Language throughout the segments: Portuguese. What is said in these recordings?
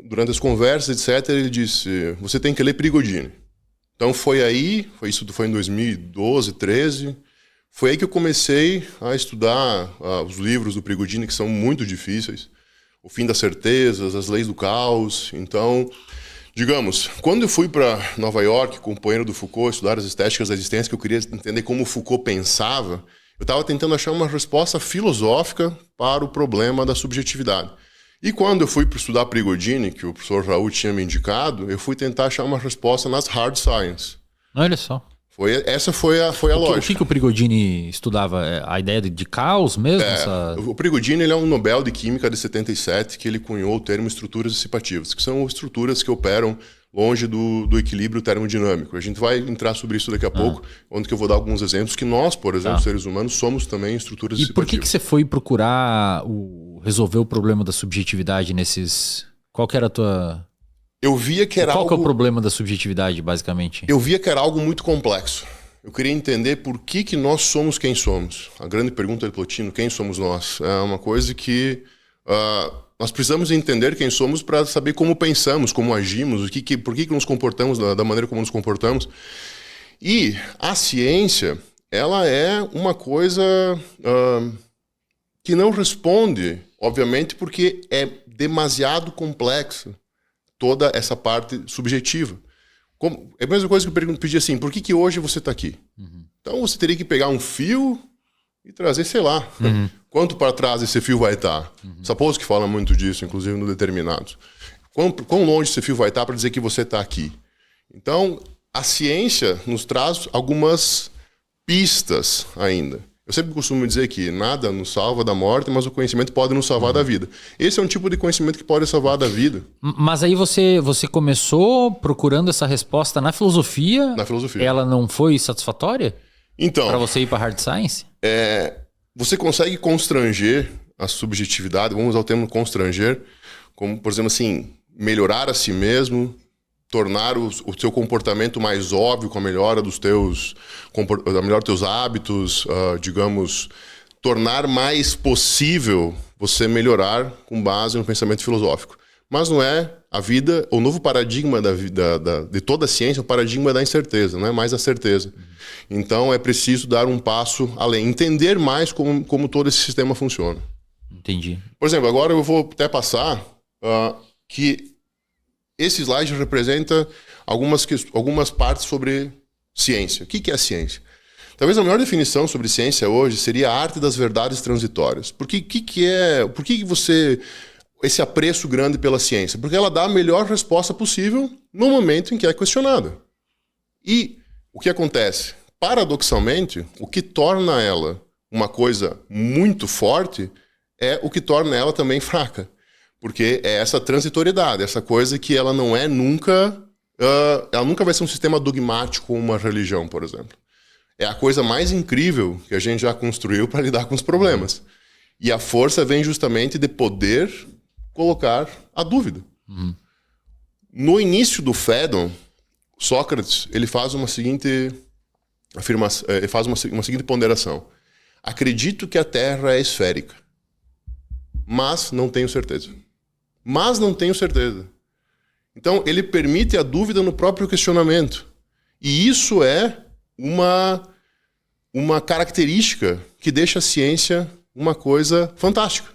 durante as conversas, etc., ele disse, você tem que ler Prigogine. Então isso foi em 2012, 13, foi aí que eu comecei a estudar os livros do Prigogine, que são muito difíceis. O Fim das Certezas, As Leis do Caos. Então, digamos, quando eu fui para Nova York, companheiro do Foucault, estudar as estéticas da existência, que eu queria entender como o Foucault pensava, eu estava tentando achar uma resposta filosófica para o problema da subjetividade. E quando eu fui para estudar Prigogine, que o professor Raul tinha me indicado, eu fui tentar achar uma resposta nas hard science. Olha só. Essa foi a lógica. O que o Prigogine estudava? A ideia de caos mesmo? O Prigogine ele é um Nobel de Química de 77 que ele cunhou o termo estruturas dissipativas, que são estruturas que operam longe do equilíbrio termodinâmico. A gente vai entrar sobre isso daqui a pouco, onde que eu vou dar alguns exemplos que nós, por exemplo, seres humanos, somos também estruturas dissipativas. E por que você foi procurar resolver o problema da subjetividade nesses... Qual que era a tua... Eu via que era Qual que é o problema da subjetividade, basicamente? Eu via que era algo muito complexo. Eu queria entender por que nós somos quem somos. A grande pergunta de Plotino, quem somos nós? É uma coisa que nós precisamos entender quem somos para saber como pensamos, como agimos, por que nos comportamos da maneira como nos comportamos. E a ciência, ela é uma coisa que não responde, obviamente, porque é demasiado complexa. Toda essa parte subjetiva. É a mesma coisa que eu pedi assim, por que hoje você está aqui? Então você teria que pegar um fio e trazer, sei lá, quanto para trás esse fio vai estar. Sapolsky fala muito disso, inclusive no Determinados. Quão longe esse fio vai estar para dizer que você está aqui? Então, a ciência nos traz algumas pistas ainda. Eu sempre costumo dizer que nada nos salva da morte, mas o conhecimento pode nos salvar da vida. Esse é um tipo de conhecimento que pode salvar da vida. Mas aí você começou procurando essa resposta na filosofia? Na filosofia. Ela não foi satisfatória? Então... Para você ir para hard science? Você consegue constranger a subjetividade, vamos usar o termo constranger, como, por exemplo, assim, melhorar a si mesmo, tornar o seu comportamento mais óbvio com a melhora dos teus hábitos, digamos, tornar mais possível você melhorar com base no pensamento filosófico. Mas não é a vida, o novo paradigma de toda a ciência, é o paradigma da incerteza, não é mais a certeza. Então é preciso dar um passo além, entender mais como todo esse sistema funciona. Entendi. Por exemplo, agora eu vou até passar que esse slide representa algumas partes sobre ciência. O que é a ciência? Talvez a melhor definição sobre ciência hoje seria a arte das verdades transitórias. Por que você... esse apreço grande pela ciência? Porque ela dá a melhor resposta possível no momento em que é questionada. E o que acontece? Paradoxalmente, o que torna ela uma coisa muito forte é o que torna ela também fraca. Porque é essa transitoriedade, essa coisa que ela não é nunca... ela nunca vai ser um sistema dogmático como uma religião, por exemplo. É a coisa mais incrível que a gente já construiu para lidar com os problemas. E a força vem justamente de poder colocar a dúvida. No início do Phaedon, Sócrates ele faz uma seguinte afirmação, ele faz uma seguinte ponderação. Acredito que a Terra é esférica, mas não tenho certeza. Mas não tenho certeza. Então, ele permite a dúvida no próprio questionamento. E isso é uma característica que deixa a ciência uma coisa fantástica.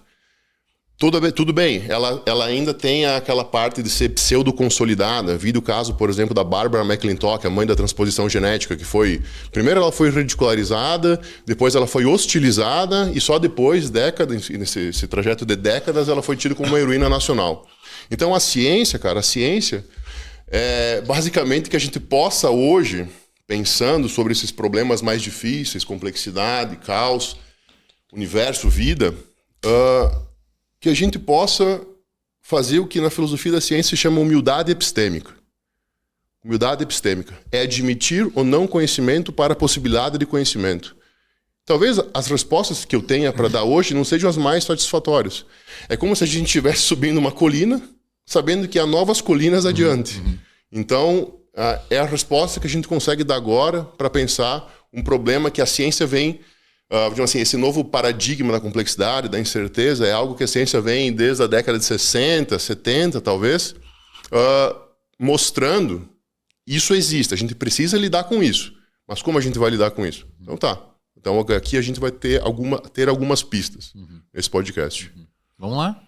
Tudo bem, ela ainda tem aquela parte de ser pseudo-consolidada. Vi o caso, por exemplo, da Barbara McClintock, a mãe da transposição genética, que foi... Primeiro ela foi ridicularizada, depois ela foi hostilizada, e só depois, nesse trajeto de décadas, ela foi tida como uma heroína nacional. Então a ciência, cara, é basicamente que a gente possa hoje, pensando sobre esses problemas mais difíceis, complexidade, caos, universo, vida... que a gente possa fazer o que na filosofia da ciência se chama humildade epistêmica. Humildade epistêmica é admitir ou não conhecimento para a possibilidade de conhecimento. Talvez as respostas que eu tenha para dar hoje não sejam as mais satisfatórias. É como se a gente estivesse subindo uma colina, sabendo que há novas colinas adiante. Então, é a resposta que a gente consegue dar agora para pensar um problema que a ciência vem digamos assim, esse novo paradigma da complexidade, da incerteza, é algo que a ciência vem desde a década de 60, 70, talvez, mostrando isso existe, a gente precisa lidar com isso. Mas como a gente vai lidar com isso? Então tá. Então aqui a gente vai ter algumas pistas nesse podcast. Vamos lá?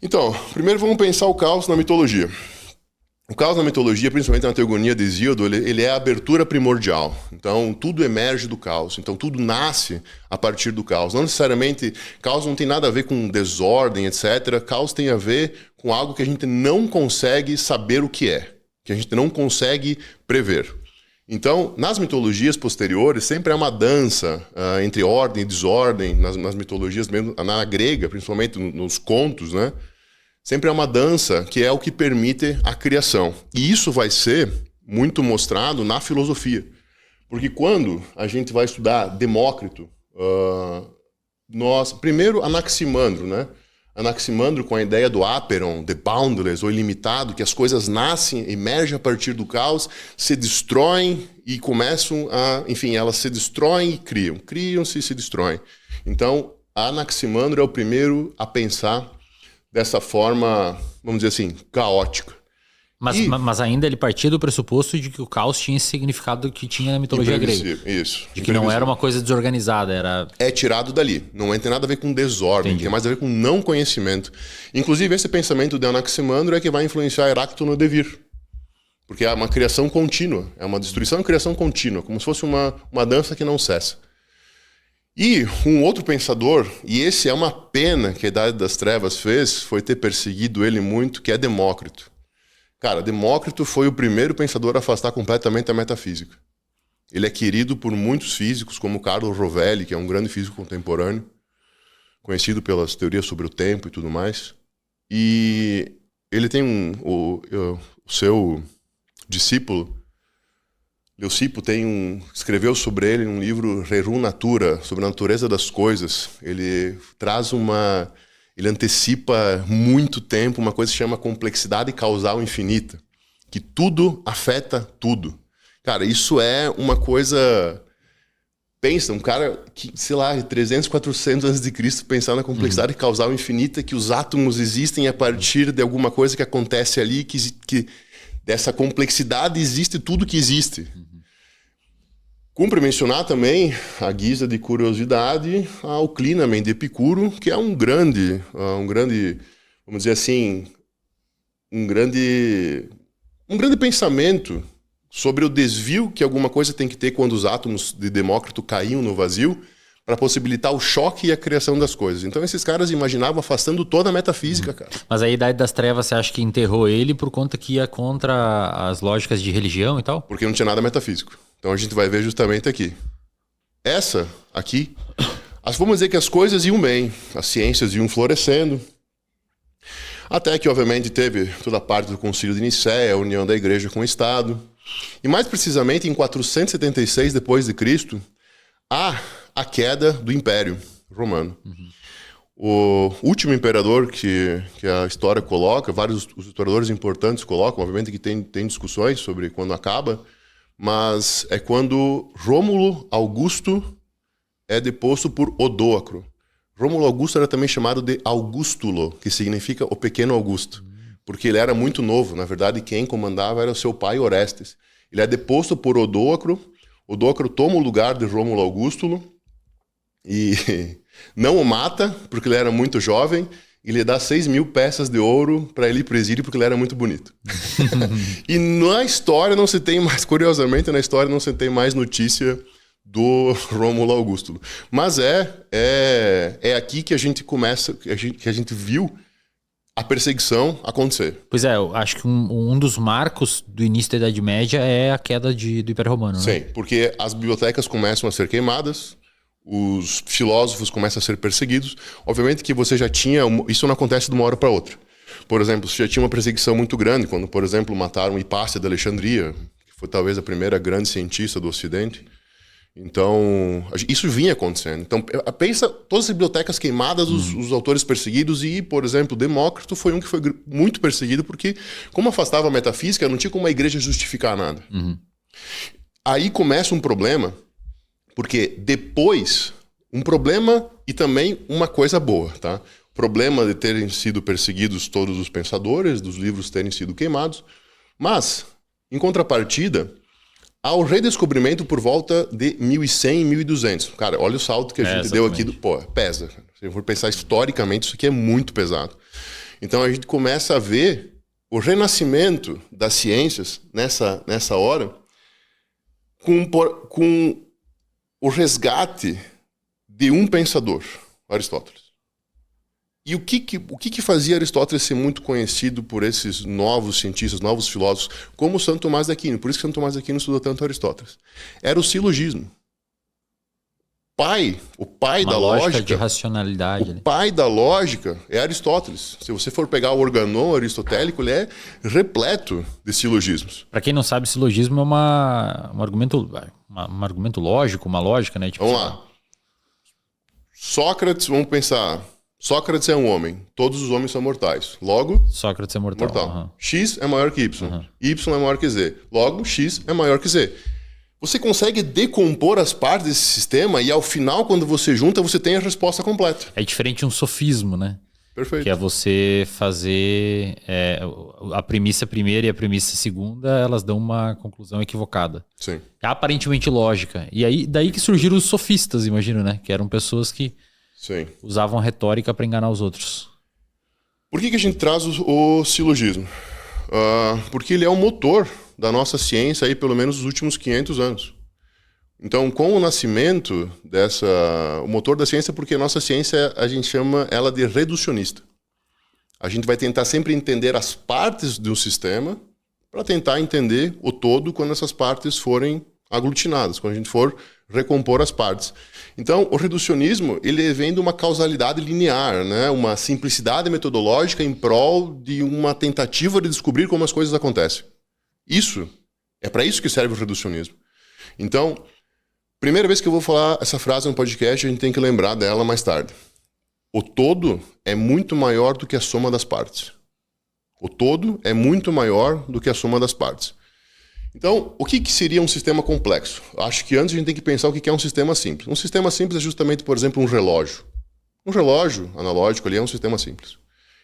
Então, primeiro vamos pensar o caos na mitologia. O caos na mitologia, principalmente na teogonia de Hesíodo, ele é a abertura primordial. Então, tudo emerge do caos. Então, tudo nasce a partir do caos. Não necessariamente, caos não tem nada a ver com desordem, etc. Caos tem a ver com algo que a gente não consegue saber o que é, que a gente não consegue prever. Então, nas mitologias posteriores, sempre é uma dança entre ordem e desordem, nas mitologias, mesmo na grega, principalmente nos contos, né? Sempre é uma dança que é o que permite a criação. E isso vai ser muito mostrado na filosofia. Porque quando a gente vai estudar Demócrito, primeiro Anaximandro, né? Anaximandro com a ideia do aperon, the boundless, ou ilimitado, que as coisas nascem, emergem a partir do caos, se destroem e começam a... Enfim, elas se destroem e criam. Criam-se e se destroem. Então, Anaximandro é o primeiro a pensar dessa forma, vamos dizer assim, caótica. Mas ainda ele partia do pressuposto de que o caos tinha esse significado que tinha na mitologia grega. Isso. De que não era uma coisa desorganizada, era... É tirado dali. Não tem nada a ver com desordem, Entendi. tem mais a ver com não conhecimento. Inclusive, esse pensamento de Anaximandro é que vai influenciar Heráclito no Devir. Porque é uma criação contínua. É uma destruição e criação contínua, como se fosse uma dança que não cessa. E um outro pensador, e esse é uma pena que a Idade das Trevas fez, foi ter perseguido ele muito, que é Demócrito. Cara, Demócrito foi o primeiro pensador a afastar completamente a metafísica. Ele é querido por muitos físicos, como Carlo Rovelli, que é um grande físico contemporâneo, conhecido pelas teorias sobre o tempo e tudo mais. E ele tem o seu discípulo, Leucipo, escreveu sobre ele um livro Rerum Natura, sobre a natureza das coisas. Ele antecipa muito tempo uma coisa que se chama complexidade causal infinita, que tudo afeta tudo. Cara, isso é uma coisa... Pensa, um cara que, sei lá, 300, 400 anos de Cristo pensar na complexidade causal infinita, que os átomos existem a partir de alguma coisa que acontece ali, que dessa complexidade existe tudo que existe. Cumpre mencionar também, à guisa de curiosidade, o Clinamen de Epicuro, que é um grande, vamos dizer assim, um grande pensamento sobre o desvio que alguma coisa tem que ter quando os átomos de Demócrito caíam no vazio para possibilitar o choque e a criação das coisas. Então esses caras imaginavam afastando toda a metafísica, cara. Mas a Idade das Trevas, você acha que enterrou ele por conta que ia contra as lógicas de religião e tal? Porque não tinha nada metafísico. Então a gente vai ver justamente aqui. Essa aqui, vamos dizer que as coisas iam bem, as ciências iam florescendo, até que obviamente teve toda a parte do Concílio de Nicéia, a união da igreja com o Estado. E mais precisamente em 476 depois de Cristo, há a queda do Império Romano. O último imperador que a história coloca, vários os historiadores importantes colocam, obviamente que tem discussões sobre quando acaba, mas é quando Rômulo Augusto é deposto por Odóacro. Rômulo Augusto era também chamado de Augustulo, que significa o pequeno Augusto, porque ele era muito novo. Na verdade, quem comandava era o seu pai Orestes. Ele é deposto por Odóacro. Odóacro toma o lugar de Rômulo Augustulo e não o mata, porque ele era muito jovem, e lhe dá 6.000 peças de ouro para ele presidir, porque ele era muito bonito. E na história não se tem mais, curiosamente, na história não se tem mais notícia do Rômulo Augusto. Mas é aqui que a gente começa, que a gente viu a perseguição acontecer. Pois é, eu acho que um dos marcos do início da Idade Média é a queda do Império Romano, né? Sim, porque as bibliotecas começam a ser queimadas, os filósofos começam a ser perseguidos. Obviamente que você já tinha... Isso não acontece de uma hora para outra. Por exemplo, você já tinha uma perseguição muito grande quando, por exemplo, mataram Hipácia de Alexandria, que foi talvez a primeira grande cientista do Ocidente. Então, isso vinha acontecendo. Então, pensa, todas as bibliotecas queimadas, os autores perseguidos, e, por exemplo, Demócrito foi um que foi muito perseguido, porque, como afastava a metafísica, não tinha como a igreja justificar nada. Aí começa um problema, porque depois um problema e também uma coisa boa, tá? O problema de terem sido perseguidos todos os pensadores, dos livros terem sido queimados, mas, em contrapartida, há o redescobrimento por volta de 1100, 1200. Cara, olha o salto que a gente deu aqui. Pô, pesa. Se eu for pensar historicamente, isso aqui é muito pesado. Então a gente começa a ver o renascimento das ciências nessa hora com o resgate de um pensador, Aristóteles. E o que fazia Aristóteles ser muito conhecido por esses novos cientistas, novos filósofos, como Santo Tomás de Aquino? Por isso que Santo Tomás de Aquino estudou tanto Aristóteles. Era o silogismo. O pai da lógica de racionalidade. O pai da lógica é Aristóteles. Se você for pegar o organon aristotélico, ele é repleto de silogismos. Para quem não sabe, silogismo é um argumento lógico, uma lógica, né? Tipo, vamos lá. Sócrates, vamos pensar. Sócrates é um homem. Todos os homens são mortais. Logo, Sócrates é mortal. Uhum. X é maior que Y. Uhum. Y é maior que Z. Logo, X é maior que Z. Você consegue decompor as partes desse sistema e ao final, quando você junta, você tem a resposta completa. É diferente de um sofismo, né? Perfeito. Que é você fazer a premissa primeira e a premissa segunda, elas dão uma conclusão equivocada. Sim. É aparentemente lógica. E aí, daí que surgiram os sofistas, imagino, né? Que eram pessoas que usavam a retórica para enganar os outros. Por que a gente traz o silogismo? Porque ele é o motor da nossa ciência aí pelo menos nos últimos 500 anos. Então, com o nascimento o motor da ciência, porque a nossa ciência, a gente chama ela de reducionista. A gente vai tentar sempre entender as partes do sistema para tentar entender o todo quando essas partes forem aglutinadas, quando a gente for recompor as partes. Então, o reducionismo, ele vem de uma causalidade linear, né? Uma simplicidade metodológica em prol de uma tentativa de descobrir como as coisas acontecem. É para isso que serve o reducionismo. Então, primeira vez que eu vou falar essa frase no podcast, a gente tem que lembrar dela mais tarde. O todo é muito maior do que a soma das partes. O todo é muito maior do que a soma das partes. Então, o que seria um sistema complexo? Acho que antes a gente tem que pensar o que é um sistema simples. Um sistema simples é justamente, por exemplo, um relógio. Um relógio analógico ali é um sistema simples.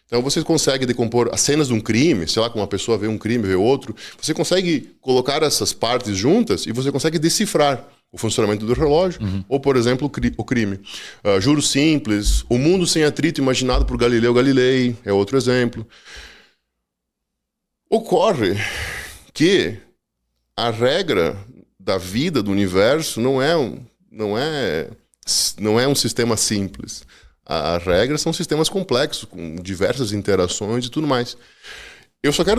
Então você consegue decompor as cenas de um crime, sei lá, como uma pessoa vê um crime, vê outro, você consegue colocar essas partes juntas e você consegue decifrar o funcionamento do relógio, ou, por exemplo, o crime. Juros simples, o mundo sem atrito imaginado por Galileu Galilei, é outro exemplo. Ocorre que a regra da vida, do universo, não é um sistema simples. As regras são sistemas complexos, com diversas interações e tudo mais. Eu só quero